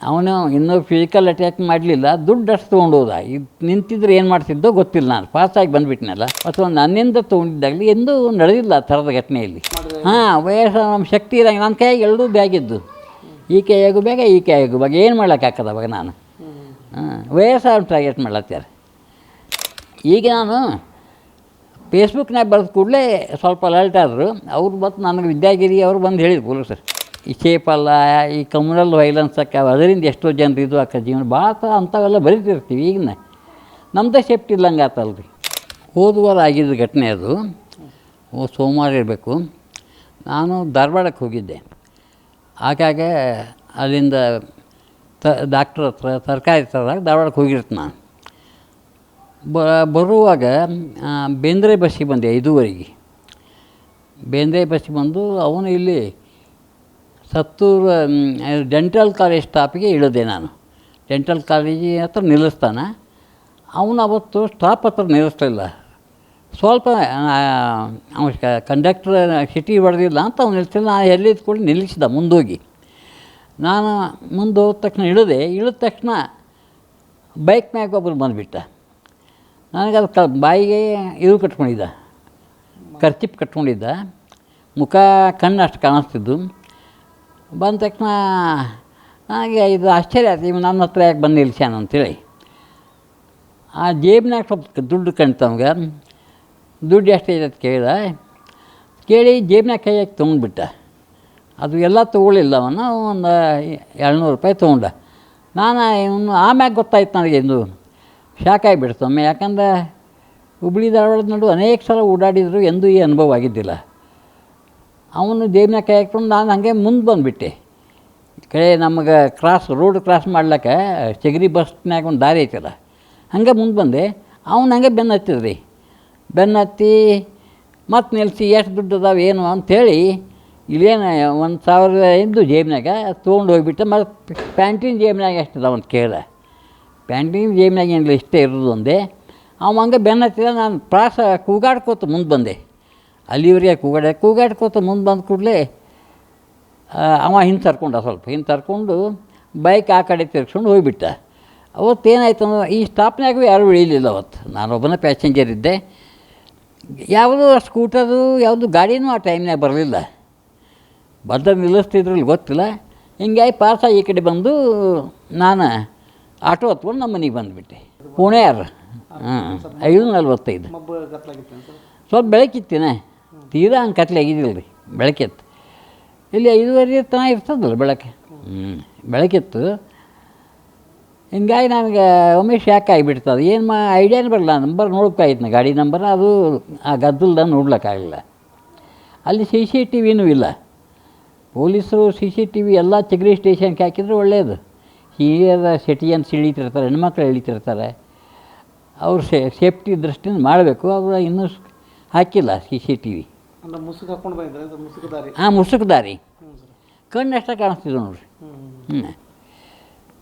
ಅವನು ಇನ್ನೂ physical attack ಮಾಡಲಿಲ್ಲ, ದುಡ್ಡು ಅಷ್ಟು ತೊಗೊಂಡು ಹೋದ. ಇದು ನಿಂತಿದ್ರೆ ಏನು ಮಾಡ್ತಿದ್ದೋ ಗೊತ್ತಿಲ್ಲ. ನಾನು ಪಾಸಾಗಿ ಬಂದುಬಿಟ್ನಲ್ಲ. ಅಥವಾ ನನ್ನಿಂದ ತೊಗೊಂಡಿದ್ದಾಗಲಿ ಎಂದೂ ನಡೆದಿಲ್ಲ ಆ ಥರದ ಘಟನೆಯಲ್ಲಿ. ವಯಸ್ಸು ನಮ್ಮ ಶಕ್ತಿ ಇರೋಂಗೆ ನನ್ನ ಕೈಯಾಗ ಎರಡೂ ಬ್ಯಾಗಿದ್ದು, ಈ ಕೈಯಾಗೂ ಬೇಗ ಈ ಕೈಯಾಗೂ ಬೇಗ ಏನು ಮಾಡ್ಲಿಕ್ಕಾಗ್ತದೆ ಅವಾಗ ನಾನು. ವಯಸ್ಸು ಟಾರ್ಗೆಟ್ ಮಾಡ್ಲತ್ತಾರೆ. ಈಗ ನಾನು ಫೇಸ್ಬುಕ್ನಾಗ ಬರೆದ ಕೂಡಲೇ ಸ್ವಲ್ಪ ಅಲರ್ಟ್ ಆದರು. ಅವ್ರು ಬಂದು ನನಗೆ ವಿದ್ಯಾಗಿರಿ ಅವರು ಬಂದು ಹೇಳಿದ್ರು ಪೊಲೀಸರು, ಈ ಸೇಫಲ್ಲ, ಈ ಕಮ್ಯುನಲ್ ವೈಲೆನ್ಸ್ ಅದರಿಂದ ಎಷ್ಟೋ ಜನರು ಇದು ಜೀವನ ಭಾಳ ಅಂಥವೆಲ್ಲ ಬರೀತಿರ್ತೀವಿ. ಈಗಿನ ನಮ್ಮದೇ ಸೇಫ್ಟಿ ಇಲ್ಲಂಗೆ ಆತಲ್ರಿ. ಹೋದ ವಾರ ಆಗಿದ್ದ ಘಟನೆ ಅದು. ಸೋಮವಾರ ಇರಬೇಕು. ನಾನು ಧಾರವಾಡಕ್ಕೆ ಹೋಗಿದ್ದೆ. ಆಗಾಗ ಅಲ್ಲಿಂದ ಡಾಕ್ಟ್ರ್ ಹತ್ರ ತರಕಾರಿ ತರದಾಗ ಧಾರವಾಡಕ್ಕೆ ಹೋಗಿರ್ತೀನಿ ನಾನು. ಬರುವಾಗ ಬೇಂದ್ರೆ ಬಸ್ಸಿಗೆ ಬಂದೆ 5:30. ಬೇಂದ್ರೆ ಬಸ್ಸಿಗೆ ಬಂದು ಅವನು ಇಲ್ಲಿ ಸತ್ತೂರು ಡೆಂಟಲ್ ಕಾಲೇಜ್ ಸ್ಟಾಪಿಗೆ ಇಳಿದೆ ನಾನು. ಡೆಂಟಲ್ ಕಾಲೇಜಿ ಹತ್ರ ನಿಲ್ಲಿಸ್ತಾನೆ. ಅವನು ಅವತ್ತು ಸ್ಟಾಪ್ ಹತ್ರ ನಿಲ್ಲಿಸ್ಲಿಲ್ಲ. ಸ್ವಲ್ಪ ಅವನು ಕಂಡಕ್ಟ್ರ್ ಸಿಟಿ ಹೊಡೆದಿಲ್ಲ ಅಂತ ಅವ್ನು ನಿಲ್ಲಿಸಿಲ್ಲ. ನಾನು ಎಲ್ಲಿದ್ಕೊಂಡು ನಿಲ್ಲಿಸಿದ ಮುಂದೋಗಿ. ನಾನು ಮುಂದೆ ಹೋದ ತಕ್ಷಣ ಇಳಿದ ತಕ್ಷಣ ಬೈಕ್ ಮ್ಯಾಗ ಒಬ್ಬರು ಬಂದುಬಿಟ್ಟ. ನನಗೆ ಅದು ಬಾಯಿಗೆ ಇದು ಕಟ್ಕೊಂಡಿದ್ದ, ಕರ್ಚಿಪ್ ಕಟ್ಕೊಂಡಿದ್ದ. ಮುಖ ಕಣ್ಣು ಅಷ್ಟು ಕಾಣಿಸ್ತಿದ್ದು. ಬಂದ ತಕ್ಷಣ ನನಗೆ ಇದು ಆಶ್ಚರ್ಯ ಆಯ್ತು, ಇವು ನನ್ನ ಹತ್ರ ಯಾಕೆ ಬಂದು ನಿಲ್ಸ್ಯಾನ ಅಂತೇಳಿ. ಆ ಜೇಬ್ನಾಗ ಸ್ವಲ್ಪ ದುಡ್ಡು ಕಾಣ್ತವಂಗೆ. ದುಡ್ಡು ಎಷ್ಟೈತೆ ಅಂತ ಕೇಳಿ ಜೇಬ್ನಾಗ ಕೈ ಹಾಕಿ ತೊಗೊಂಡ್ಬಿಟ್ಟ. ಅದು ಎಲ್ಲ ತೊಗೊಳ್ಳಿಲ್ಲ. ಅವನು ಒಂದು 200 ರೂಪಾಯಿ ತೊಗೊಂಡ. ನಾನು ಇವನು ಆಮ್ಯಾಗ ಗೊತ್ತಾಯ್ತು ನನಗೆ. ಇದು ಶಾಕ್ ಆಗಿಬಿಡ್ತು ಒಮ್ಮೆ. ಯಾಕಂದ್ರೆ ಹುಬ್ಳಿ ಧಾರವಾಡದ ನಡು ಅನೇಕ ಸಲ ಓಡಾಡಿದ್ರು, ಎಂದೂ ಈ ಅನುಭವ ಆಗಿದ್ದಿಲ್ಲ. ಅವನು ಜೇಬ್ನಾಗ ಕೈ ಹಾಕ್ಕೊಂಡು ನಾನು ಹಾಗೆ ಮುಂದೆ ಬಂದುಬಿಟ್ಟೆ. ಈ ಕಡೆ ನಮಗೆ ರೋಡ್ ಕ್ರಾಸ್ ಮಾಡ್ಲಿಕ್ಕೆ ಚಗರಿ ಬಸ್ನಾಗ ಒಂದು ದಾರಿ ಐತಲ್ಲ, ಹಾಗೆ ಮುಂದೆ ಬಂದೆ. ಅವನು ಹಾಗೆ ಬೆನ್ನು ಹತ್ತಿದ್ರಿ. ಬೆನ್ನು ಹತ್ತಿ ಮತ್ತೆ ನಿಲ್ಲಿಸಿ ಎಷ್ಟು ದುಡ್ಡು ಅದಾವೆ ಏನು ಅಂಥೇಳಿ ಇಲ್ಲೇನು 1000 ಇದ್ದು ಜೇಬ್ನಾಗ ತೊಗೊಂಡು ಹೋಗಿಬಿಟ್ಟ. ಮತ್ತು ಪ್ಯಾಂಟಿನ ಜೇಬ್ನಾಗ ಎಷ್ಟು ಅದಾವ ಅಂತ ಕೇಳಿದೆ. ಪ್ಯಾಂಟಿನ ಜೇಬ್ನಾಗ ಏನಿಲ್ಲ, ಇಷ್ಟೇ ಇರೋದು ಒಂದೇ. ಅವ ಹಂಗೆ ಬೆನ್ನು ಹತ್ತಿದ. ನಾನು ಕೂಗಾಡ್ಕೋತ ಮುಂದೆ ಬಂದೆ. ಅಲ್ಲಿವರೆಗೆ ಕೂಗಾಡ್ಕೋತ ಮುಂದೆ ಬಂದ ಕೂಡಲೇ ಅವ ಹಿಂದೆ ತರ್ಕೊಂಡು ಬೈಕ್ ಆ ಕಡೆ ತಿರ್ಸ್ಕೊಂಡು ಹೋಗಿಬಿಟ್ಟ. ಅವತ್ತೇನಾಯ್ತು ಅಂದ್ರೆ ಈ ಸ್ಟಾಪ್ನಾಗೂ ಯಾರೂ ಇಳಿಲಿಲ್ಲ. ಅವತ್ತು ನಾನೊಬ್ಬನೇ ಪ್ಯಾಸೆಂಜರ್ ಇದ್ದೆ. ಯಾವುದೂ ಸ್ಕೂಟರು ಯಾವುದು ಗಾಡಿನೂ ಆ ಟೈಮ್ನಾಗ ಬರಲಿಲ್ಲ. ನಿಲ್ಲಿಸ್ತಿದ್ರಲ್ಲಿ ಗೊತ್ತಿಲ್ಲ. ಹಿಂಗಾಗಿ ಪಾಸಾಗಿ ಈ ಕಡೆ ಬಂದು ನಾನು ಆಟೋ ಹತ್ಕೊಂಡು ನಮ್ಮ ಮನೆಗೆ ಬಂದುಬಿಟ್ಟೆ. ಪುಣೆ 5:45. ಸ್ವಲ್ಪ ಬೆಳಕಿತ್ತೇನೆ, ತೀರಾ ಹಂಗೆ ಕತ್ಲೆ ಆಗಿದ್ದಿಲ್ಲ ರೀ. ಬೆಳಕಿತ್ತು. ಇಲ್ಲಿ 5:30 ತನಕ ಇರ್ತದಲ್ಲ ಬೆಳಕು. ಬೆಳಕಿತ್ತು. ಹಿಂಗಾಗಿ ನನಗೆ ಒಮ್ಮೆ ಶಾಕ್ ಆಗಿಬಿಡ್ತದೆ. ಏನು ಐಡಿಯಾನೇ ಬರಲ್ಲ. ನಂಬರ್ ನೋಡ್ಬೇಕಾಯ್ತು, ಗಾಡಿ ನಂಬರ್. ಅದು ಆ ಗದ್ದಲ್ದಾಗ ನೋಡ್ಲಿಕ್ಕಾಗಲಿಲ್ಲ. ಅಲ್ಲಿ CCTV ಇಲ್ಲ. ಪೊಲೀಸರು CCTV ಎಲ್ಲ ಚಗರಿ ಸ್ಟೇಷನ್ಗೆ ಹಾಕಿದ್ರೆ ಒಳ್ಳೆಯದು. ಹಿರಿಯರ ಸಿಟಿಜನ್ಸ್ ಇಳಿತಿರ್ತಾರೆ, ಹೆಣ್ಮಕ್ಳು ಇಳಿತಿರ್ತಾರೆ. ಅವ್ರು ಸೇಫ್ಟಿ ದೃಷ್ಟಿಯಿಂದ ಮಾಡಬೇಕು. ಅವರು ಇನ್ನೂ ಹಾಕಿಲ್ಲ CCTV. ಮುಸುಕು ದಾರಿ. ಕಣ್ಣು ಅಷ್ಟೇ ಕಾಣಿಸ್ತಿದ್ವು ನೋಡ್ರಿ.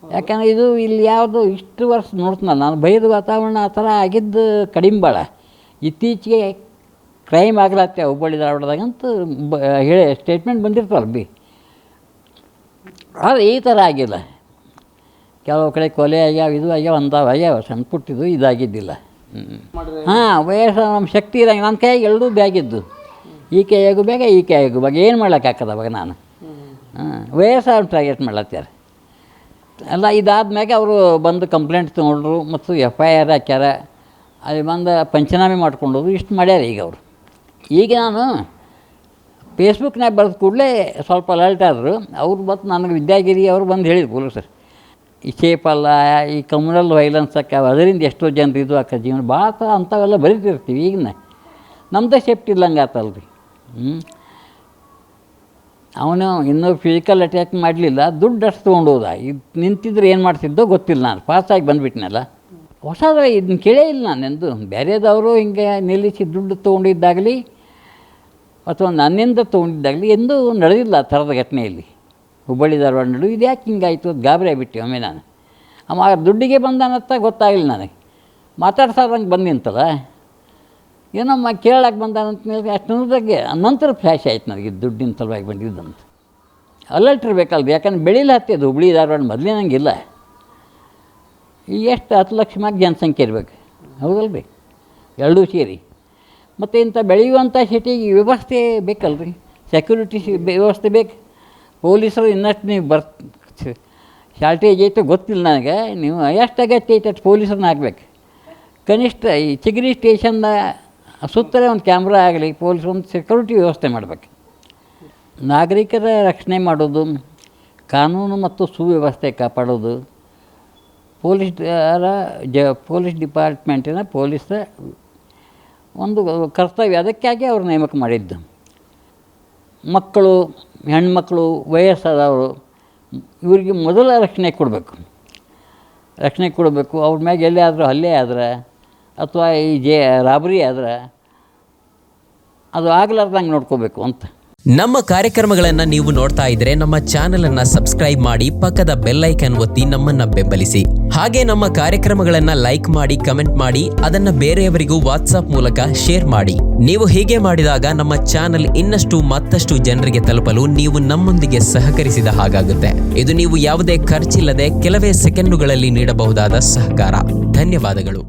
ಯಾಕಂದರೆ ಇದು ಇಲ್ಲಿ ಯಾವುದು ಇಷ್ಟು ವರ್ಷ ನೋಡ್ತೀನಲ್ಲ ನಾನು, ಭಯದ ವಾತಾವರಣ ಆ ಥರ ಆಗಿದ್ದು ಕಡಿಮೆ ಭಾಳ. ಇತ್ತೀಚೆಗೆ ಕ್ರೈಮ್ ಆಗ್ಲತ್ತೆ ಹುಬ್ಬಳ್ಳಿ ಧಾರವಾಡದಾಗಂತೂ ಹೇಳಿ ಸ್ಟೇಟ್ಮೆಂಟ್ ಬಂದಿರ್ತಾವಲ್ಲ ಆದರೆ ಈ ಥರ ಆಗಿಲ್ಲ. ಕೆಲವು ಕಡೆ ಕೊಲೆ ಆಗ್ಯಾವ, ಇದು ಆಗ್ಯಾವ, ಆಗ್ಯಾವ, ಸಣ್ಣ ಪುಟ್ಟಿದ್ದು ಇದಾಗಿದ್ದಿಲ್ಲ. ವಯಸ್ಸು ನಮ್ಮ ಶಕ್ತಿ ಇರೋಂಗೆ ನನ್ನ ಕೈಯಾಗ ಎರಡೂ ಬ್ಯಾಗಿದ್ದು, ಈ ಕೈಯಾಗೂ ಬೇಗ ಈ ಕೈಯಾಗೂ ಬೇಗ ಏನು ಮಾಡ್ಲಿಕ್ಕಾಗ್ತದೆ ಅವಾಗ ನಾನು. ವಯಸ್ಸು ಟಾರ್ಗೆಟ್ ಮಾಡ್ಲತ್ತಾರೆ ಎಲ್ಲ. ಇದಾದ್ಮ್ಯಾಗ ಅವರು ಬಂದು ಕಂಪ್ಲೇಂಟ್ ತೊಗೊಂಡ್ರು ಮತ್ತು FIR ಹಾಕ್ಯಾರ. ಅಲ್ಲಿ ಬಂದು ಪಂಚನಾಮೆ ಮಾಡ್ಕೊಂಡೋದು ಇಷ್ಟು ಮಾಡ್ಯಾರ ಈಗ ಅವರು. ಈಗ ನಾನು ಫೇಸ್ಬುಕ್ನಾಗ ಬರೆದ ಕೂಡಲೇ ಸ್ವಲ್ಪ ಅಲರ್ಟ್ ಆದರು. ಅವ್ರು ಬಂದು ನನಗೆ ವಿದ್ಯಾಗಿರಿ ಅವರು ಬಂದು ಹೇಳಿದ್ರು ಪೊಲೀಸರು, ಈ ಸೇಫಲ್ಲ, ಈ ಕಮ್ಯುನಲ್ ವೈಲೆನ್ಸ್ ಅದರಿಂದ ಎಷ್ಟೋ ಜನರು ಇದು ಜೀವನ ಭಾಳ ಅಂಥವೆಲ್ಲ ಬರೀತಿರ್ತೀವಿ. ಈಗಿನ ನಮ್ಮದೇ ಸೇಫ್ಟಿ ಇಲ್ಲಂಗೆ ಆತಲ್ರಿ. ಅವನು ಇನ್ನೂ ಫಿಸಿಕಲ್ ಅಟ್ಯಾಕ್ ಮಾಡಲಿಲ್ಲ, ದುಡ್ಡು ಅಷ್ಟು ತೊಗೊಂಡು ಹೋದ. ಇದು ನಿಂತಿದ್ರೆ ಏನು ಮಾಡ್ತಿದ್ದೋ ಗೊತ್ತಿಲ್ಲ. ನಾನು ಪಾಸಾಗಿ ಬಂದುಬಿಟ್ನಲ್ಲ. ಹೊಸದ ಇದನ್ನ ಕೇಳೇ ಇಲ್ಲ ನಾನು ಎಂದು. ಬೇರೆದವರು ಹಿಂಗೆ ನಿಲ್ಲಿಸಿ ದುಡ್ಡು ತೊಗೊಂಡಿದ್ದಾಗಲಿ ಅಥವಾ ನನ್ನಿಂದ ತೊಗೊಂಡಿದ್ದಾಗಲಿ ಎಂದೂ ನಡೆದಿಲ್ಲ ಆ ಥರದ ಘಟನೆಯಲ್ಲಿ. ಹುಬ್ಬಳ್ಳಿ ಧಾರವಾಡ ನಡು ಇದು ಯಾಕೆ ಹಿಂಗಾಯಿತು ಅದು ಗಾಬರಿ ಆಗಿಬಿಟ್ಟು ಒಮ್ಮೆ ನಾನು. ಅವ ದುಡ್ಡಿಗೆ ಬಂದಾನಂತ ಗೊತ್ತಾಗಲಿಲ್ಲ ನನಗೆ. ಮಾತಾಡ್ಸಾದಂಗೆ ಬಂದು ನಿಂತಲ್ಲ, ಏನೋ ಕೇಳಕ್ಕೆ ಬಂದಾನಂತ ಅಷ್ಟೊಂದಾಗೆ ನಂತರ ಫ್ಲ್ಯಾಶ್ ಆಯ್ತು ನನಗೆ ದುಡ್ಡಿನ ಸಲುವಾಗಿ ಬಂದಿದ್ದಂತ. ಅಲರ್ಟ್ ಇರಬೇಕಲ್ರಿ, ಯಾಕಂದ್ರೆ ಬೆಳೀಲಿ ಹತ್ತಿದ್ದು ಹುಬ್ಳಿ ಧಾರವಾಡ ಮೊದಲಿನಂಗಿಲ್ಲ. ಈಗ ಎಷ್ಟು 10 ಲಕ್ಷ ಮ್ಯಾಗ ಜನಸಂಖ್ಯೆ ಇರಬೇಕು, ಹೌದಲ್ರಿ, ಎರಡೂ ಸೇರಿ. ಮತ್ತು ಇಂಥ ಬೆಳೆಯುವಂಥ ಸಿಟಿಗೆ ವ್ಯವಸ್ಥೆ ಬೇಕಲ್ರಿ, ಸೆಕ್ಯೂರಿಟಿ ವ್ಯವಸ್ಥೆ ಬೇಕು. ಪೊಲೀಸರು ಇನ್ನಷ್ಟು ನೀವು ಶಾರ್ಟೇಜ್ ಐತೆ ಗೊತ್ತಿಲ್ಲ ನನಗೆ, ನೀವು ಎಷ್ಟು ಅಗತ್ಯ ಐತೆ ಅಷ್ಟು ಪೊಲೀಸರನ್ನ ಹಾಕ್ಬೇಕು. ಕನಿಷ್ಠ ಈ ಚಿಗರಿ ಸ್ಟೇಷನ್ನ ಸುತ್ತಲೇ ಒಂದು ಕ್ಯಾಮ್ರಾ ಆಗಲಿ, ಪೊಲೀಸ್ ಒಂದು ಸೆಕ್ಯೂರಿಟಿ ವ್ಯವಸ್ಥೆ ಮಾಡಬೇಕು. ನಾಗರಿಕರ ರಕ್ಷಣೆ ಮಾಡೋದು, ಕಾನೂನು ಮತ್ತು ಸುವ್ಯವಸ್ಥೆ ಕಾಪಾಡೋದು ಪೊಲೀಸ್ ಡಿಪಾರ್ಟ್ಮೆಂಟಿನ ಪೊಲೀಸರ ಒಂದು ಕರ್ತವ್ಯ. ಅದಕ್ಕಾಗಿ ಅವ್ರು ನೇಮಕ ಮಾಡಿದ್ದು. ಮಕ್ಕಳು, ಹೆಣ್ಮಕ್ಳು, ವಯಸ್ಸಾದವರು ಇವರಿಗೆ ಮೊದಲ ರಕ್ಷಣೆ ಕೊಡಬೇಕು. ಅವ್ರ ಮ್ಯಾಗ ಎಲ್ಲೇ ಆದರೂ ಹಲ್ಲೆ ಆದ್ರೆ ಅಥವಾ ಈ ರಾಬರಿ ಆದ್ರೆ ಅದು ಆಗಲಾರ್ದಂಗೆ ನೋಡ್ಕೋಬೇಕು ಅಂತ. ನಮ್ಮ ಕಾರ್ಯಕ್ರಮಗಳನ್ನು ನೀವು ನೋಡ್ತಾ ಇದ್ರೆ ನಮ್ಮ ಚಾನೆಲ್ ಅನ್ನ ಸಬ್ಸ್ಕ್ರೈಬ್ ಮಾಡಿ, ಪಕ್ಕದ ಬೆಲ್ ಐಕಾನ್ ಒತ್ತಿ ನಮ್ಮನ್ನ ಬೆಂಬಲಿಸಿ. ಹಾಗೆ ನಮ್ಮ ಕಾರ್ಯಕ್ರಮಗಳನ್ನ ಲೈಕ್ ಮಾಡಿ, ಕಮೆಂಟ್ ಮಾಡಿ, ಅದನ್ನ ಬೇರೆಯವರಿಗೂ ವಾಟ್ಸ್ಆಪ್ ಮೂಲಕ ಶೇರ್ ಮಾಡಿ. ನೀವು ಹೀಗೆ ಮಾಡಿದಾಗ ನಮ್ಮ ಚಾನೆಲ್ ಇನ್ನಷ್ಟು ಮತ್ತಷ್ಟು ಜನರಿಗೆ ತಲುಪಲು ನೀವು ನಮ್ಮೊಂದಿಗೆ ಸಹಕರಿಸಿದ ಹಾಗಾಗುತ್ತೆ. ಇದು ನೀವು ಯಾವುದೇ ಖರ್ಚಿಲ್ಲದೆ ಕೆಲವೇ ಸೆಕೆಂಡುಗಳಲ್ಲಿ ನೀಡಬಹುದಾದ ಸಹಕಾರ. ಧನ್ಯವಾದಗಳು.